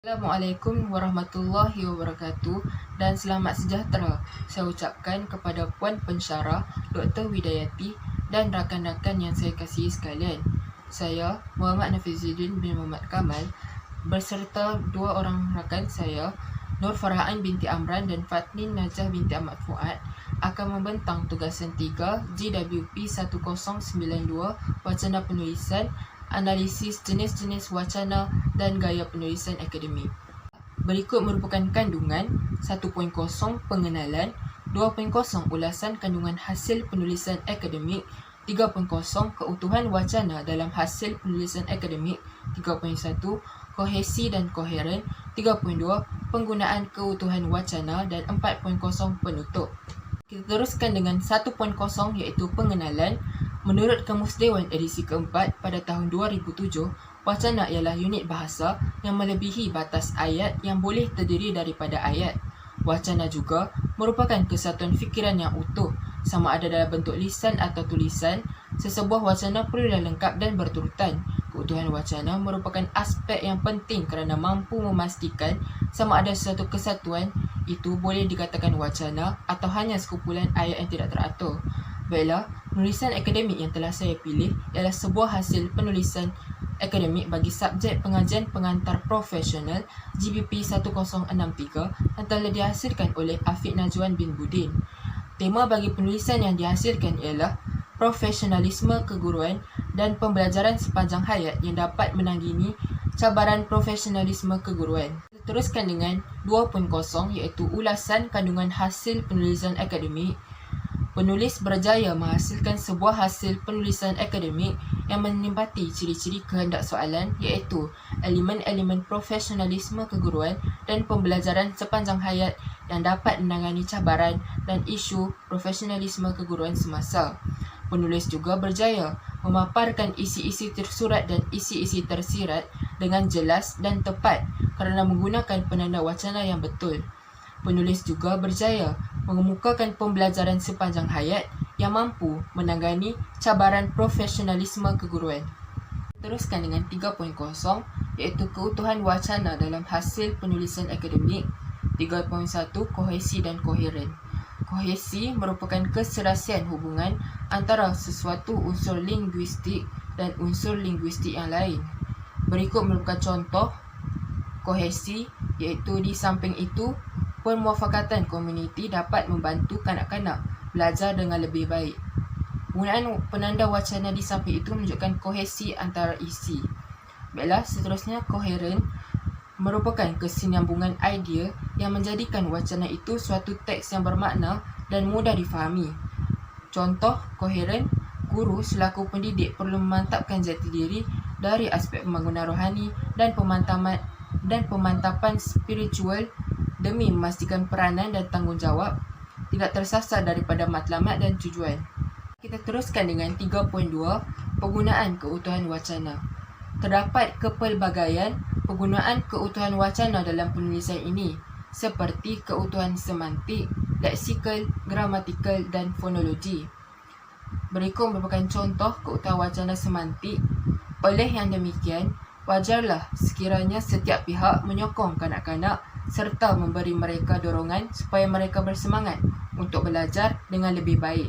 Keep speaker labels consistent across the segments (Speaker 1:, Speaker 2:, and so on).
Speaker 1: Assalamualaikum warahmatullahi wabarakatuh dan selamat sejahtera saya ucapkan kepada Puan Pensyarah Dr. Widayati dan rakan-rakan yang saya kasihi sekalian. Saya Muhammad Nafizuddin bin Muhammad Kamal berserta dua orang rakan saya, Nur Farhaan binti Amran dan Fatnin Najah binti Ahmad Fuad akan membentang tugasan 3 GWP 1092 Wacana Penulisan, Analisis jenis-jenis wacana dan gaya penulisan akademik. Berikut merupakan kandungan 1.0 pengenalan, 2.0 ulasan kandungan hasil penulisan akademik, 3.0 keutuhan wacana dalam hasil penulisan akademik, 3.1 kohesi dan koheren, 3.2 penggunaan keutuhan wacana dan 4.0 penutup. Kita teruskan dengan 1.0 iaitu pengenalan. Menurut Kamus Dewan edisi keempat pada tahun 2007, wacana ialah unit bahasa yang melebihi batas ayat yang boleh terdiri daripada ayat. Wacana juga merupakan kesatuan fikiran yang utuh, sama ada dalam bentuk lisan atau tulisan. Sesebuah wacana perlulah lengkap dan berturutan. Keutuhan wacana merupakan aspek yang penting kerana mampu memastikan sama ada suatu kesatuan itu boleh dikatakan wacana atau hanya sekumpulan ayat yang tidak teratur. Baiklah, penulisan akademik yang telah saya pilih ialah sebuah hasil penulisan akademik bagi subjek pengajian pengantar profesional GBP 1063 yang telah dihasilkan oleh Afiq Najwan bin Budin. Tema bagi penulisan yang dihasilkan ialah profesionalisme keguruan dan pembelajaran sepanjang hayat yang dapat menangani cabaran profesionalisme keguruan. Teruskan dengan 2.0 iaitu ulasan kandungan hasil penulisan akademik. Penulis berjaya menghasilkan sebuah hasil penulisan akademik yang menempati ciri-ciri kehendak soalan iaitu elemen-elemen profesionalisme keguruan dan pembelajaran sepanjang hayat yang dapat menangani cabaran dan isu profesionalisme keguruan semasa. Penulis juga berjaya memaparkan isi-isi tersurat dan isi-isi tersirat dengan jelas dan tepat kerana menggunakan penanda wacana yang betul. Penulis juga berjaya mengemukakan pembelajaran sepanjang hayat yang mampu menangani cabaran profesionalisme keguruan. Teruskan dengan 3.0 iaitu keutuhan wacana dalam hasil penulisan akademik. 3.1 kohesi dan koheren. Kohesi merupakan keserasian hubungan antara sesuatu unsur linguistik dan unsur linguistik yang lain. Berikut merupakan contoh kohesi iaitu di samping itu permuafakatan komuniti dapat membantu kanak-kanak belajar dengan lebih baik. Penggunaan penanda wacana di samping itu menunjukkan kohesi antara isi. Baiklah, seterusnya koheren merupakan kesinambungan idea yang menjadikan wacana itu suatu teks yang bermakna dan mudah difahami. Contoh koheren, guru selaku pendidik perlu memantapkan jati diri dari aspek pembangunan rohani dan pemantapan spiritual demi memastikan peranan dan tanggungjawab tidak tersasar daripada matlamat dan tujuan. Kita teruskan dengan 3.2 penggunaan keutuhan wacana. Terdapat kepelbagaian penggunaan keutuhan wacana dalam penulisan ini seperti keutuhan semantik, leksikal, gramatikal dan fonologi. Berikut merupakan contoh keutuhan wacana semantik. Oleh yang demikian, wajarlah sekiranya setiap pihak menyokong kanak-kanak serta memberi mereka dorongan supaya mereka bersemangat untuk belajar dengan lebih baik.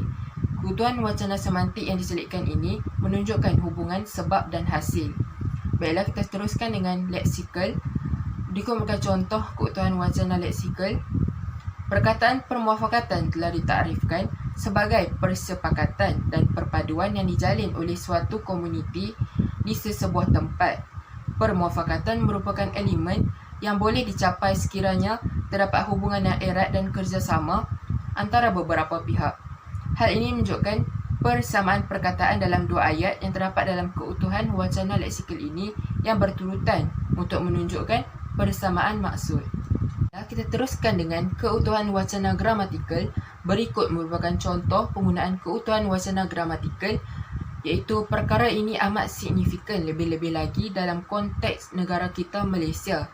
Speaker 1: Keutuhan wacana semantik yang diselitkan ini menunjukkan hubungan sebab dan hasil. Baiklah, kita teruskan dengan leksikal. Berikut merupakan contoh keutuhan wacana leksikal. Perkataan permuafakatan telah ditakrifkan sebagai persepakatan dan perpaduan yang dijalin oleh suatu komuniti di sesebuah tempat. Permuafakatan merupakan elemen yang boleh dicapai sekiranya terdapat hubungan yang erat dan kerjasama antara beberapa pihak. Hal ini menunjukkan persamaan perkataan dalam dua ayat yang terdapat dalam keutuhan wacana leksikal ini yang berturutan untuk menunjukkan persamaan maksud. Kita teruskan dengan keutuhan wacana gramatikal. Berikut merupakan contoh penggunaan keutuhan wacana gramatikal, iaitu perkara ini amat signifikan lebih-lebih lagi dalam konteks negara kita Malaysia.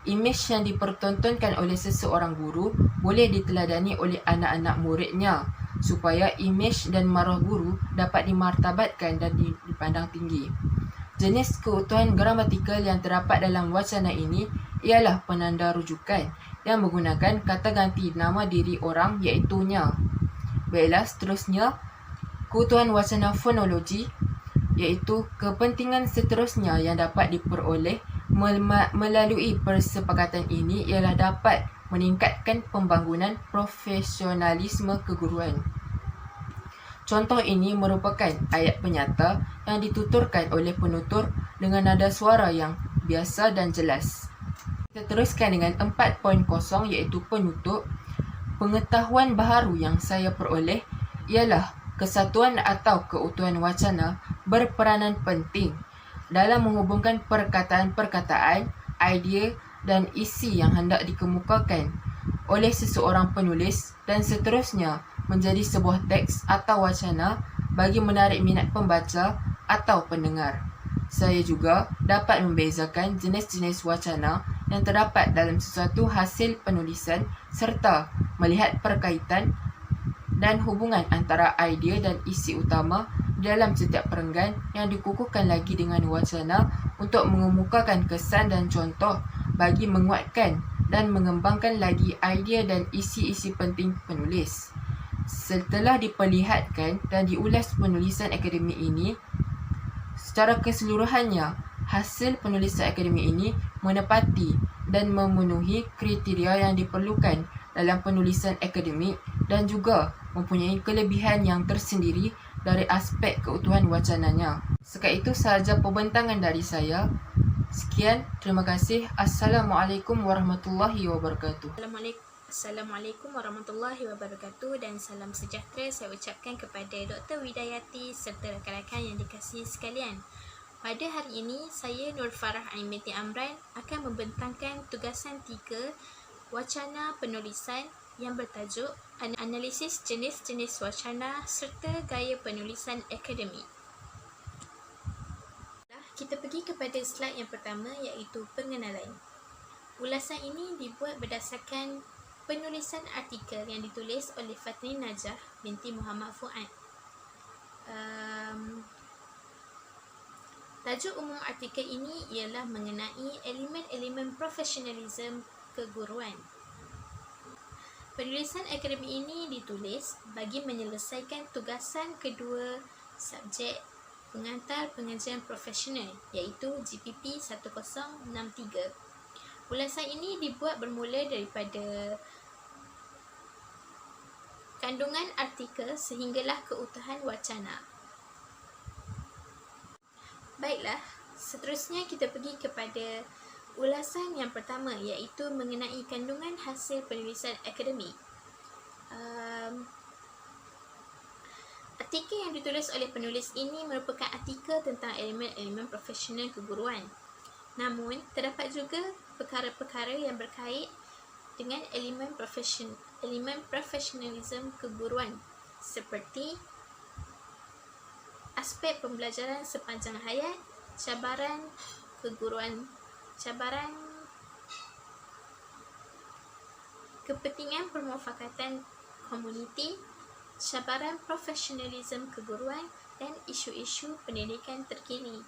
Speaker 1: Imej yang dipertontonkan oleh seseorang guru boleh diteladani oleh anak-anak muridnya supaya imej dan maruah guru dapat dimartabatkan dan dipandang tinggi. Jenis keutuhan gramatikal yang terdapat dalam wacana ini ialah penanda rujukan yang menggunakan kata ganti nama diri orang iaitu nya. Baiklah, seterusnya, keutuhan wacana fonologi iaitu kepentingan seterusnya yang dapat diperoleh melalui persepakatan ini ialah dapat meningkatkan pembangunan profesionalisme keguruan. Contoh ini merupakan ayat penyata yang dituturkan oleh penutur dengan nada suara yang biasa dan jelas. Kita teruskan dengan 4.0 iaitu penutup. Pengetahuan baharu yang saya peroleh ialah kesatuan atau keutuhan wacana berperanan penting dalam menghubungkan perkataan-perkataan, idea dan isi yang hendak dikemukakan oleh seseorang penulis dan seterusnya menjadi sebuah teks atau wacana bagi menarik minat pembaca atau pendengar. Saya juga dapat membezakan jenis-jenis wacana yang terdapat dalam sesuatu hasil penulisan serta melihat perkaitan dan hubungan antara idea dan isi utama dalam setiap perenggan yang dikukuhkan lagi dengan wacana untuk mengemukakan kesan dan contoh bagi menguatkan dan mengembangkan lagi idea dan isi-isi penting penulis. Setelah diperlihatkan dan diulas penulisan akademik ini, secara keseluruhannya, hasil penulisan akademik ini menepati dan memenuhi kriteria yang diperlukan dalam penulisan akademik dan juga mempunyai kelebihan yang tersendiri dari aspek keutuhan wacananya. Sekian itu sahaja pembentangan dari saya. Sekian, terima kasih. Assalamualaikum warahmatullahi wabarakatuh.
Speaker 2: Assalamualaikum warahmatullahi wabarakatuh dan salam sejahtera saya ucapkan kepada Dr. Widayati serta rakan-rakan yang dikasihi sekalian. Pada hari ini, saya Nur Farah Ain binti Amran akan membentangkan tugasan 3 wacana penulisan yang bertajuk Analisis Jenis-jenis Wacana serta Gaya Penulisan Akademik. Kita pergi kepada slide yang pertama iaitu pengenalan. Ulasan ini dibuat berdasarkan penulisan artikel yang ditulis oleh Fatni Najah binti Muhammad Fuad. Tajuk umum artikel ini ialah mengenai elemen-elemen profesionalisme keguruan. Penulisan akademik ini ditulis bagi menyelesaikan tugasan kedua subjek pengantar pengajian profesional iaitu GPP 1063. Ulasan ini dibuat bermula daripada kandungan artikel sehinggalah keutuhan wacana. Baiklah, seterusnya kita pergi kepada ulasan yang pertama iaitu mengenai kandungan hasil penulisan akademik. Artikel yang ditulis oleh penulis ini merupakan artikel tentang elemen-elemen profesional keguruan. Namun, terdapat juga perkara-perkara yang berkait dengan elemen profesionalisme keguruan seperti aspek pembelajaran sepanjang hayat, cabaran keguruan, cabaran kepentingan permufakatan komuniti, cabaran profesionalisme keguruan dan isu-isu pendidikan terkini.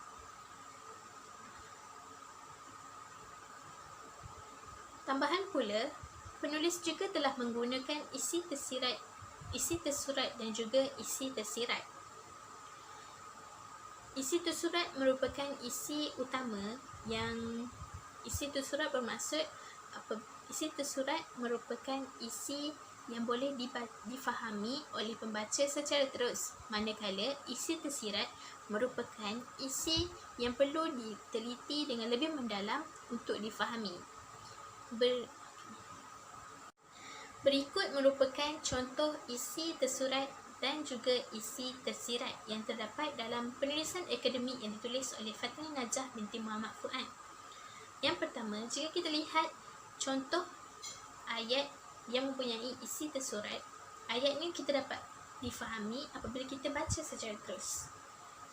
Speaker 2: Tambahan pula, penulis juga telah menggunakan isi tersurat dan juga isi tersirat. Isi tersurat merupakan isi utama yang isi tersurat bermaksud isi tersurat merupakan isi yang boleh difahami oleh pembaca secara terus, manakala isi tersirat merupakan isi yang perlu diteliti dengan lebih mendalam untuk difahami. Berikut merupakan contoh isi tersurat dan juga isi tersirat yang terdapat dalam penulisan akademik yang ditulis oleh Fatni Najah binti Muhammad Fuad. Yang pertama, jika kita lihat contoh ayat yang mempunyai isi tersurat, ayat ini kita dapat difahami apabila kita baca secara terus.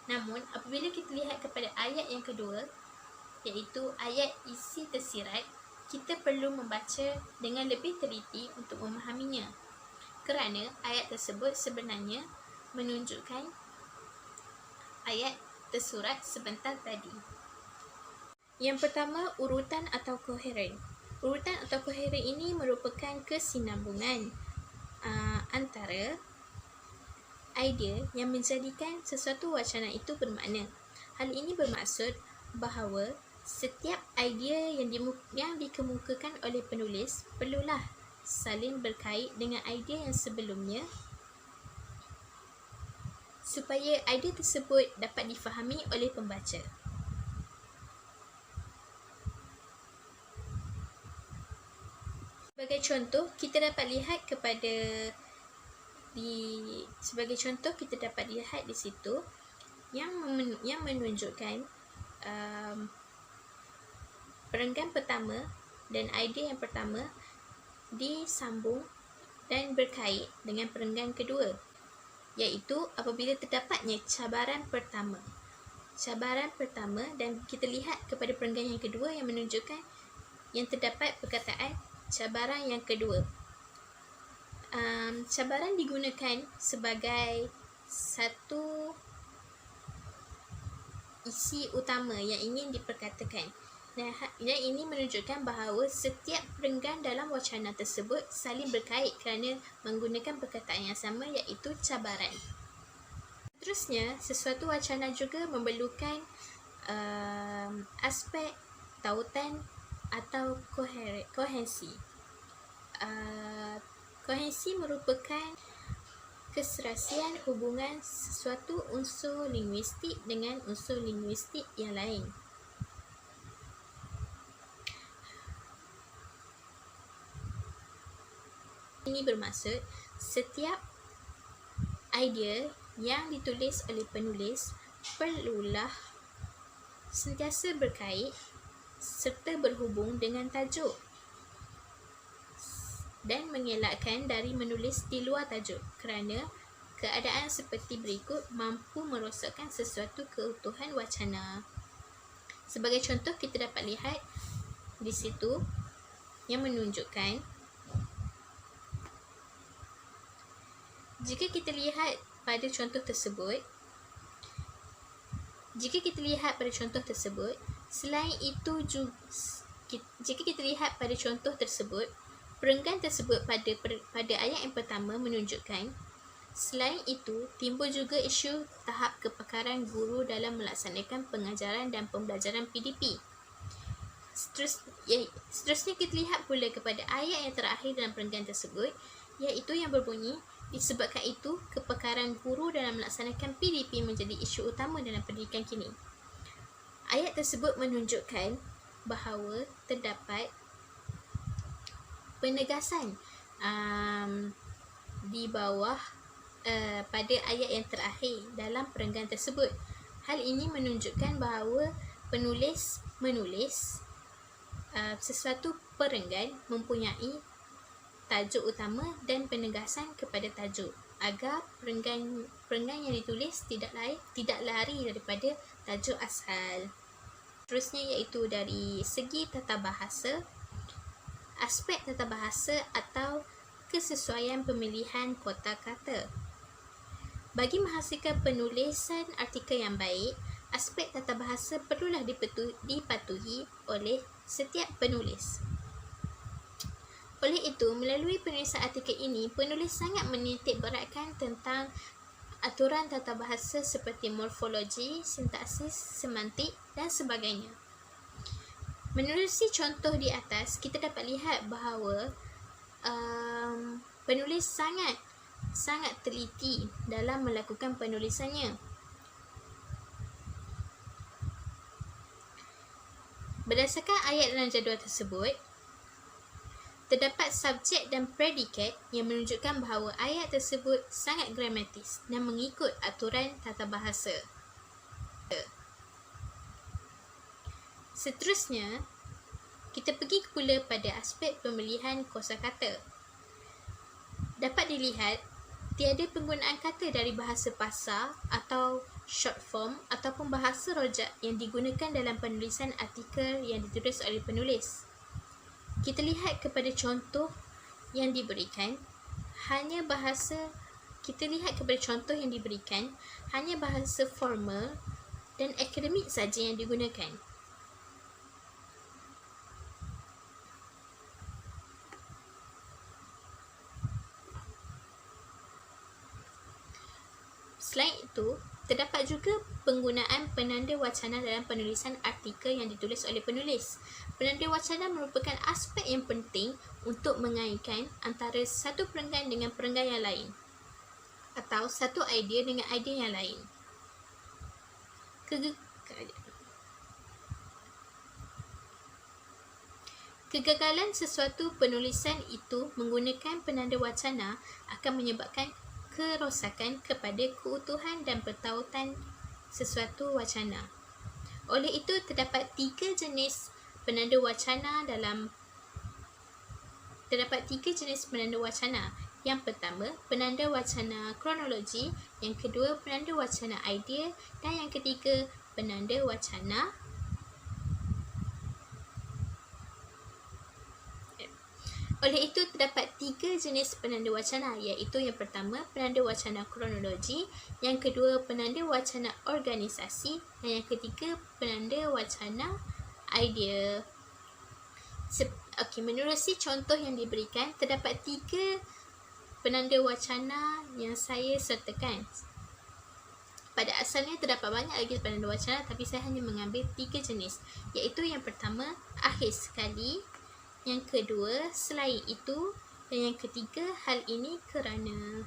Speaker 2: Namun, apabila kita lihat kepada ayat yang kedua, iaitu ayat isi tersirat, kita perlu membaca dengan lebih teliti untuk memahaminya, kerana ayat tersebut sebenarnya menunjukkan ayat tersurat sebentar tadi. Yang pertama, urutan atau koheren. Urutan atau koheren ini merupakan kesinambungan antara idea yang menjadikan sesuatu wacana itu bermakna. Hal ini bermaksud bahawa setiap idea yang dikemukakan oleh penulis perlulah saling berkait dengan idea yang sebelumnya supaya idea tersebut dapat difahami oleh pembaca. Sebagai contoh, kita dapat lihat di situ yang menunjukkan perenggan pertama dan idea yang pertama disambung dan berkait dengan perenggan kedua, iaitu apabila terdapatnya cabaran pertama. Cabaran pertama dan kita lihat kepada perenggan yang kedua yang menunjukkan yang terdapat perkataan cabaran yang kedua. Cabaran digunakan sebagai satu isi utama yang ingin diperkatakan. Dan ini menunjukkan bahawa setiap perenggan dalam wacana tersebut saling berkait kerana menggunakan perkataan yang sama, iaitu cabaran. Seterusnya, sesuatu wacana juga memerlukan aspek tautan atau kohensi. Kohensi merupakan keserasian hubungan sesuatu unsur linguistik dengan unsur linguistik yang lain. Ini bermaksud setiap idea yang ditulis oleh penulis perlulah sentiasa berkait serta berhubung dengan tajuk dan mengelakkan dari menulis di luar tajuk kerana keadaan seperti berikut mampu merosakkan sesuatu keutuhan wacana. Sebagai contoh, kita dapat lihat di situ yang menunjukkan jika kita lihat pada contoh tersebut, selain itu jika kita lihat pada contoh tersebut, perenggan tersebut pada ayat yang pertama menunjukkan selain itu timbul juga isu tahap kepakaran guru dalam melaksanakan pengajaran dan pembelajaran PDP. Seterusnya kita lihat pula kepada ayat yang terakhir dalam perenggan tersebut, iaitu yang berbunyi, disebabkan itu, kepakaran guru dalam melaksanakan PDP menjadi isu utama dalam pendidikan kini. Ayat tersebut menunjukkan bahawa terdapat penegasan di bawah pada ayat yang terakhir dalam perenggan tersebut. Hal ini menunjukkan bahawa penulis menulis sesuatu perenggan mempunyai tajuk utama dan penegasan kepada tajuk agar perenggan yang ditulis tidak lari daripada tajuk asal. Seterusnya iaitu dari segi tata bahasa, aspek tata bahasa atau kesesuaian pemilihan kota kata. Bagi menghasilkan penulisan artikel yang baik, aspek tata bahasa perlulah dipatuhi oleh setiap penulis. Oleh itu, melalui penulisan artikel ini, penulis sangat menitik beratkan tentang aturan tata bahasa seperti morfologi, sintaksis, semantik dan sebagainya. Menerusi contoh di atas, kita dapat lihat bahawa penulis sangat teliti dalam melakukan penulisannya. Berdasarkan ayat dalam jadual tersebut, terdapat subjek dan predikat yang menunjukkan bahawa ayat tersebut sangat gramatis dan mengikut aturan tata bahasa. Seterusnya, kita pergi pula pada aspek pemilihan kosakata. Dapat dilihat, tiada penggunaan kata dari bahasa pasar atau short form ataupun bahasa rojak yang digunakan dalam penulisan artikel yang ditulis oleh penulis. Kita lihat kepada contoh yang diberikan, hanya bahasa formal dan akademik saja yang digunakan. selain itu, terdapat juga penggunaan penanda wacana dalam penulisan artikel yang ditulis oleh penulis. Penanda wacana merupakan aspek yang penting untuk mengaitkan antara satu perenggan dengan perenggan yang lain atau satu idea dengan idea yang lain. Kegagalan sesuatu penulisan itu menggunakan penanda wacana akan menyebabkan kerosakan kepada keutuhan dan bertautan sesuatu wacana. Oleh itu, terdapat 3 jenis penanda wacana Yang pertama, penanda wacana kronologi, yang kedua, penanda wacana idea, dan yang ketiga, penanda wacana Oleh itu, terdapat 3 jenis penanda wacana, iaitu yang pertama, penanda wacana kronologi, yang kedua, penanda wacana organisasi, dan yang ketiga, penanda wacana idea. Menerusi contoh yang diberikan, terdapat 3 penanda wacana yang saya sertakan. Pada asalnya terdapat banyak lagi penanda wacana, tapi saya hanya mengambil 3 jenis, iaitu yang pertama, akhir sekali, yang kedua, selain itu, dan yang ketiga, hal ini kerana.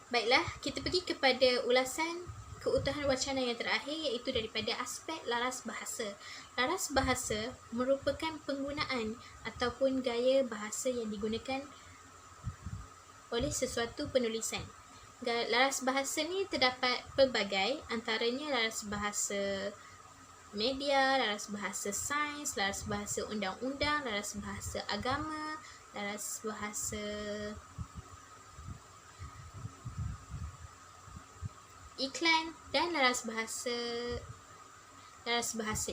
Speaker 2: Baiklah, kita pergi kepada ulasan keutuhan wacana yang terakhir, iaitu daripada aspek laras bahasa. Laras bahasa merupakan penggunaan ataupun gaya bahasa yang digunakan oleh sesuatu penulisan. Laras bahasa ni terdapat pelbagai, antaranya laras bahasa media, laras bahasa sains, laras bahasa undang-undang, laras bahasa agama, laras bahasa iklan, dan laras bahasa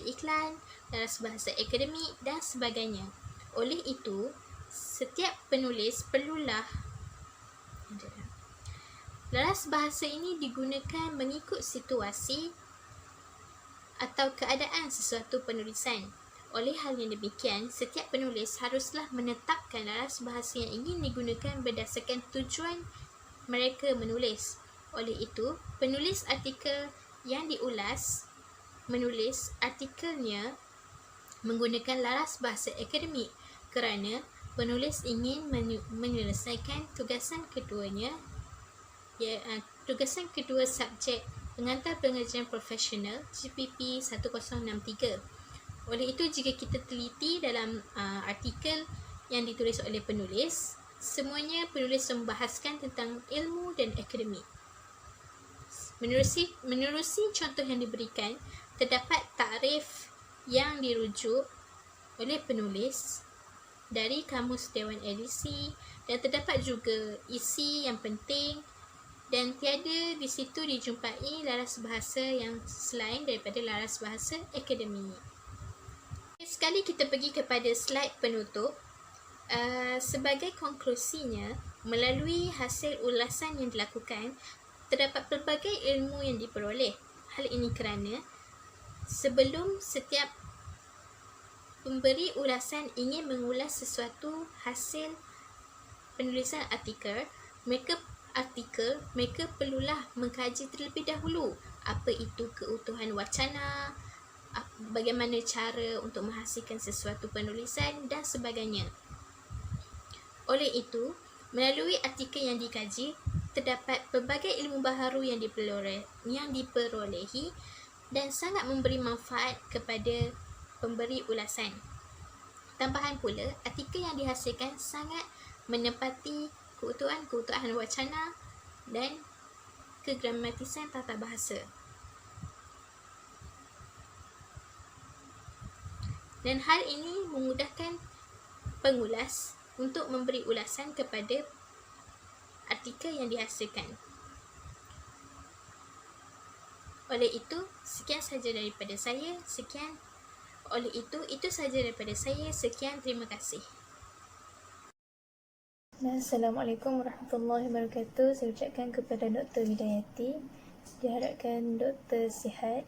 Speaker 2: iklan, laras bahasa akademik dan sebagainya. Oleh itu, setiap penulis perlulah laras bahasa ini digunakan mengikut situasi atau keadaan sesuatu penulisan. Oleh hal yang demikian, setiap penulis haruslah menetapkan laras bahasa yang ingin digunakan berdasarkan tujuan mereka menulis. Oleh itu, penulis artikel yang diulas menulis artikelnya menggunakan laras bahasa akademik kerana penulis ingin menyelesaikan tugasan kedua subjek pengantar pengajian profesional GPP 1063. Oleh itu, jika kita teliti dalam artikel yang ditulis oleh penulis, semuanya penulis membahaskan tentang ilmu dan akademik. Menerusi contoh yang diberikan, terdapat takrif yang dirujuk oleh penulis dari Kamus Dewan Edisi, dan terdapat juga isi yang penting, dan tiada di situ dijumpai laras bahasa yang selain daripada laras bahasa akademik. Sekali kita pergi kepada slide penutup. Sebagai konklusinya, melalui hasil ulasan yang dilakukan, terdapat pelbagai ilmu yang diperoleh. Hal ini kerana sebelum setiap pemberi ulasan ingin mengulas sesuatu hasil penulisan artikel, mereka perlulah mengkaji terlebih dahulu apa itu keutuhan wacana, bagaimana cara untuk menghasilkan sesuatu penulisan dan sebagainya. Oleh itu, melalui artikel yang dikaji, terdapat pelbagai ilmu baharu yang diperolehi dan sangat memberi manfaat kepada pemberi ulasan. Tambahan pula, artikel yang dihasilkan sangat menepati keutuhan wacana dan kegramatisan tata bahasa. Dan hal ini memudahkan pengulas untuk memberi ulasan kepada artikel yang dihasilkan. Oleh itu, sekian saja daripada saya. Itu saja daripada saya. Sekian, terima kasih.
Speaker 3: Assalamualaikum warahmatullahi wabarakatuh. Saya ucapkan kepada Dr. Widayati. Diharapkan Dr. sihat.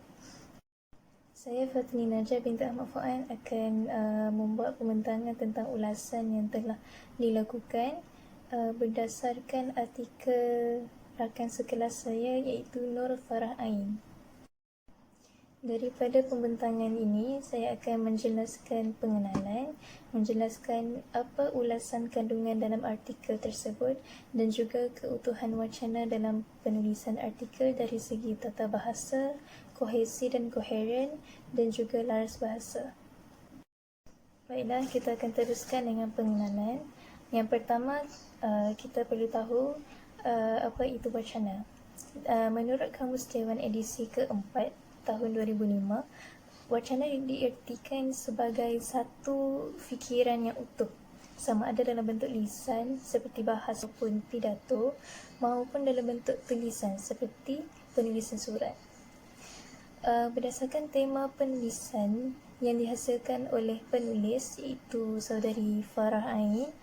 Speaker 3: Saya Fatni Najah binti Ahmad Fuad akan membuat pembentangan tentang ulasan yang telah dilakukan berdasarkan artikel rakan sekelas saya iaitu Nur Farah Ain. Daripada pembentangan ini, saya akan menjelaskan pengenalan, menjelaskan apa ulasan kandungan dalam artikel tersebut dan juga keutuhan wacana dalam penulisan artikel dari segi tata bahasa, kohesi dan koheren dan juga laras bahasa. Baiklah, kita akan teruskan dengan pengenalan. Yang pertama, kita perlu tahu apa itu wacana. Menurut Kamus Dewan edisi keempat tahun 2005, wacana diartikan sebagai satu fikiran yang utuh, sama ada dalam bentuk lisan seperti bahasa maupun pidato, maupun dalam bentuk tulisan seperti penulisan surat. Berdasarkan tema penulisan yang dihasilkan oleh penulis iaitu saudari Farah Ain,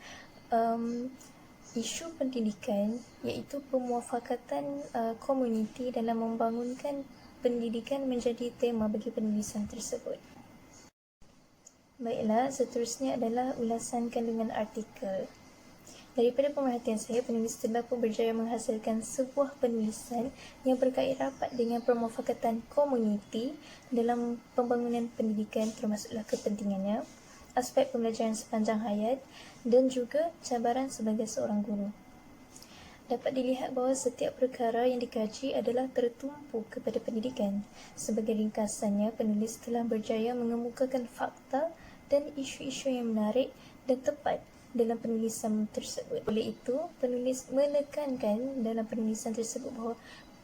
Speaker 3: isu pendidikan iaitu pemuafakatan komuniti dalam membangunkan pendidikan menjadi tema bagi penulisan tersebut. Baiklah, seterusnya adalah ulasan kandungan artikel. Daripada pemerhatian saya, penulis telah pun berjaya menghasilkan sebuah penulisan yang berkait rapat dengan permufakatan komuniti dalam pembangunan pendidikan, termasuklah kepentingannya, aspek pembelajaran sepanjang hayat dan juga cabaran sebagai seorang guru. Dapat dilihat bahawa setiap perkara yang dikaji adalah tertumpu kepada pendidikan. Sebagai ringkasannya, penulis telah berjaya mengemukakan fakta dan isu-isu yang menarik dan tepat dalam penulisan tersebut. Oleh itu, penulis menekankan dalam penulisan tersebut bahawa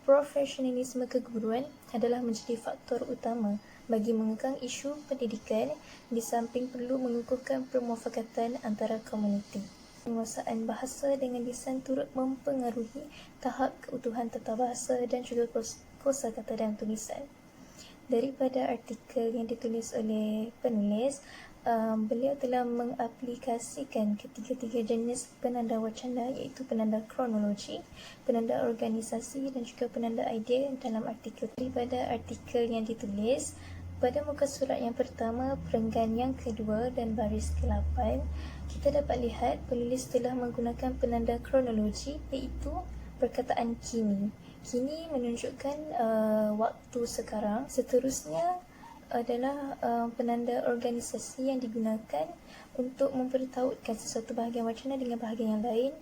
Speaker 3: profesionalisme keguruan adalah menjadi faktor utama bagi mengekang isu pendidikan di samping perlu mengukuhkan permufakatan antara komuniti. Penguasaan bahasa dengan lisan turut mempengaruhi tahap keutuhan tata bahasa dan juga kosakata dalam tulisan. Daripada artikel yang ditulis oleh penulis, beliau telah mengaplikasikan ketiga-tiga jenis penanda wacana iaitu penanda kronologi, penanda organisasi dan juga penanda idea dalam artikel. Daripada artikel yang ditulis, pada muka surat yang pertama, perenggan yang kedua dan baris ke-8, kita dapat lihat penulis telah menggunakan penanda kronologi iaitu perkataan kini. Kini menunjukkan waktu sekarang. Seterusnya adalah penanda organisasi yang digunakan untuk mempertautkan sesuatu bahagian wacana dengan bahagian yang lain.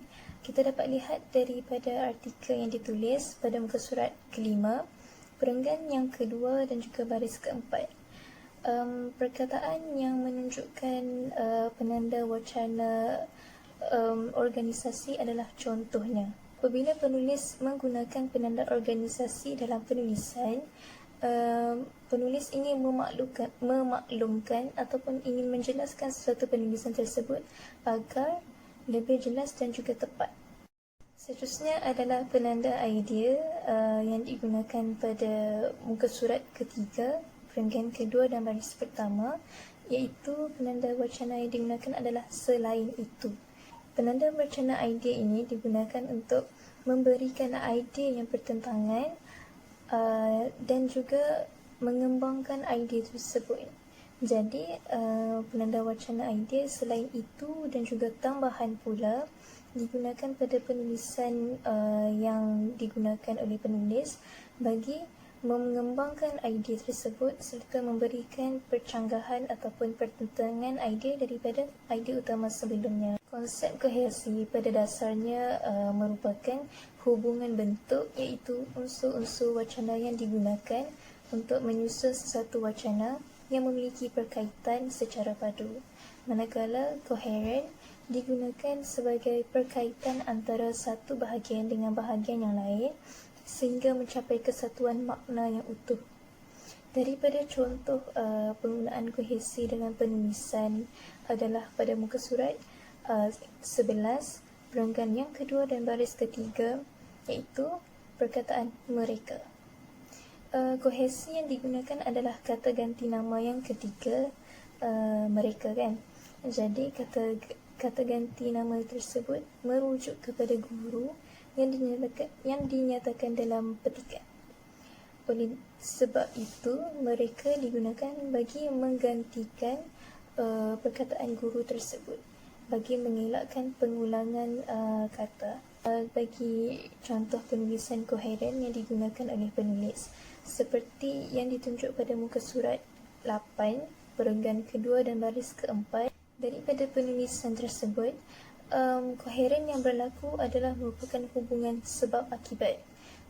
Speaker 3: Kita dapat lihat daripada artikel yang ditulis pada muka surat ke-5, perenggan yang kedua dan juga baris ke-4. Perkataan yang menunjukkan penanda wacana organisasi adalah contohnya. Apabila penulis menggunakan penanda organisasi dalam penulisan, penulis ingin memaklumkan ataupun ingin menjelaskan sesuatu penulisan tersebut agar lebih jelas dan juga tepat. Seterusnya adalah penanda idea yang digunakan pada muka surat ketiga, perenggan kedua dan baris pertama, iaitu penanda wacana yang digunakan adalah selain itu. Penanda wacana idea ini digunakan untuk memberikan idea yang bertentangan dan juga mengembangkan idea tersebut. Jadi, penanda wacana idea selain itu dan juga tambahan pula digunakan pada penulisan yang digunakan oleh penulis bagi mengembangkan idea tersebut serta memberikan percanggahan ataupun pertentangan idea daripada idea utama sebelumnya. Konsep kohesi pada dasarnya merupakan hubungan bentuk iaitu unsur-unsur wacana yang digunakan untuk menyusun sesuatu wacana yang memiliki perkaitan secara padu. Manakala koheren digunakan sebagai perkaitan antara satu bahagian dengan bahagian yang lain sehingga mencapai kesatuan makna yang utuh. Daripada contoh penggunaan kohesi dalam penulisan adalah pada muka surat 11, perenggan yang kedua dan baris ketiga, iaitu perkataan mereka. Kohesi yang digunakan adalah kata ganti nama yang ketiga, mereka kan. Jadi kata ganti nama tersebut merujuk kepada guru yang dinyatakan dalam petikan. Oleh sebab itu, mereka digunakan bagi menggantikan perkataan guru tersebut bagi mengelakkan pengulangan kata. Bagi contoh penulisan koheren yang digunakan oleh penulis, seperti yang ditunjuk pada muka surat 8, perenggan kedua dan baris keempat. Daripada penulisan tersebut, koheren yang berlaku adalah merupakan hubungan sebab akibat.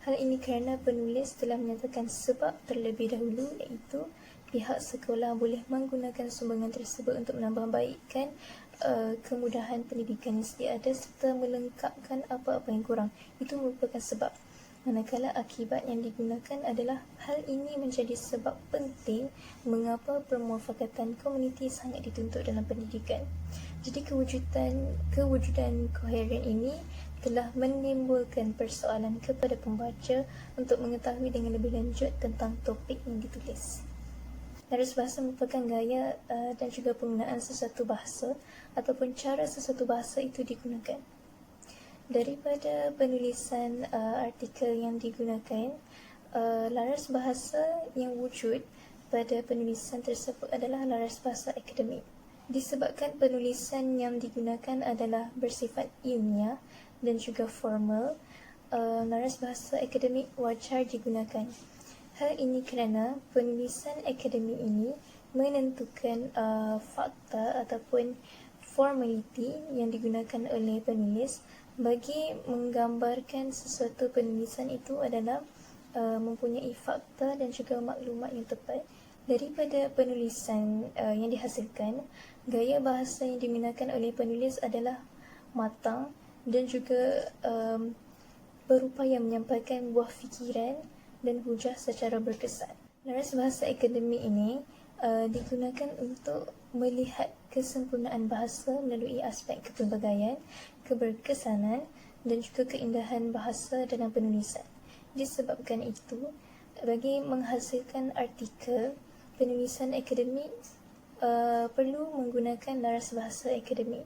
Speaker 3: Hal ini kerana penulis telah menyatakan sebab terlebih dahulu, iaitu pihak sekolah boleh menggunakan sumbangan tersebut untuk menambahbaikkan kemudahan pendidikan yang sedia ada serta melengkapkan apa-apa yang kurang. Itu merupakan sebab. Manakala akibat yang digunakan adalah hal ini menjadi sebab penting mengapa permuafakatan komuniti sangat dituntut dalam pendidikan. Jadi kewujudan koheren ini telah menimbulkan persoalan kepada pembaca untuk mengetahui dengan lebih lanjut tentang topik yang ditulis. Laras bahasa merupakan gaya dan juga penggunaan sesuatu bahasa ataupun cara sesuatu bahasa itu digunakan. Daripada penulisan artikel yang digunakan, laras bahasa yang wujud pada penulisan tersebut adalah laras bahasa akademik. Disebabkan penulisan yang digunakan adalah bersifat ilmiah dan juga formal, laras bahasa akademik wajar digunakan. Hal ini kerana penulisan akademik ini menentukan fakta ataupun formaliti yang digunakan oleh penulis bagi menggambarkan sesuatu penulisan itu adalah mempunyai fakta dan juga maklumat yang tepat. Daripada penulisan yang dihasilkan, gaya bahasa yang digunakan oleh penulis adalah matang dan juga berupaya menyampaikan buah fikiran dan hujah secara berkesan. Laras bahasa akademik ini digunakan untuk melihat kesempurnaan bahasa melalui aspek kepelbagaian, keberkesanan dan juga keindahan bahasa dalam penulisan. Disebabkan itu, bagi menghasilkan artikel, penulisan akademik perlu menggunakan laras bahasa akademik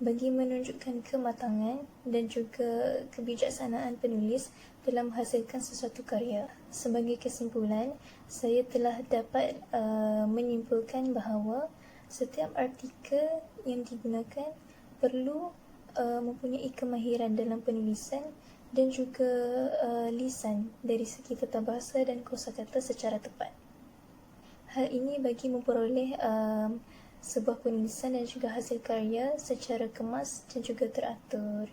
Speaker 3: bagi menunjukkan kematangan dan juga kebijaksanaan penulis dalam menghasilkan sesuatu karya. Sebagai kesimpulan, saya telah dapat menyimpulkan bahawa setiap artikel yang digunakan perlu mempunyai kemahiran dalam penulisan dan juga lisan dari segi tata bahasa dan kosakata secara tepat. Hal ini bagi memperoleh sebuah penulisan dan juga hasil karya secara kemas dan juga teratur.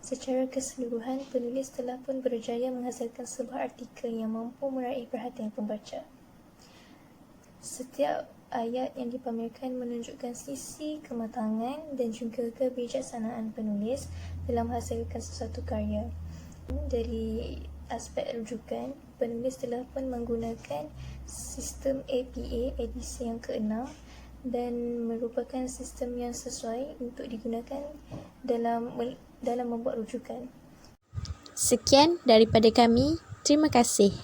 Speaker 3: Secara keseluruhan, penulis telah pun berjaya menghasilkan sebuah artikel yang mampu meraih perhatian pembaca. Setiap ayat yang dipamerkan menunjukkan sisi kematangan dan juga kebijaksanaan penulis dalam menghasilkan sesuatu karya. Dari aspek rujukan, penulis telah pun menggunakan sistem APA edisi yang ke-6 dan merupakan sistem yang sesuai untuk digunakan dalam membuat rujukan.
Speaker 2: Sekian daripada kami. Terima kasih.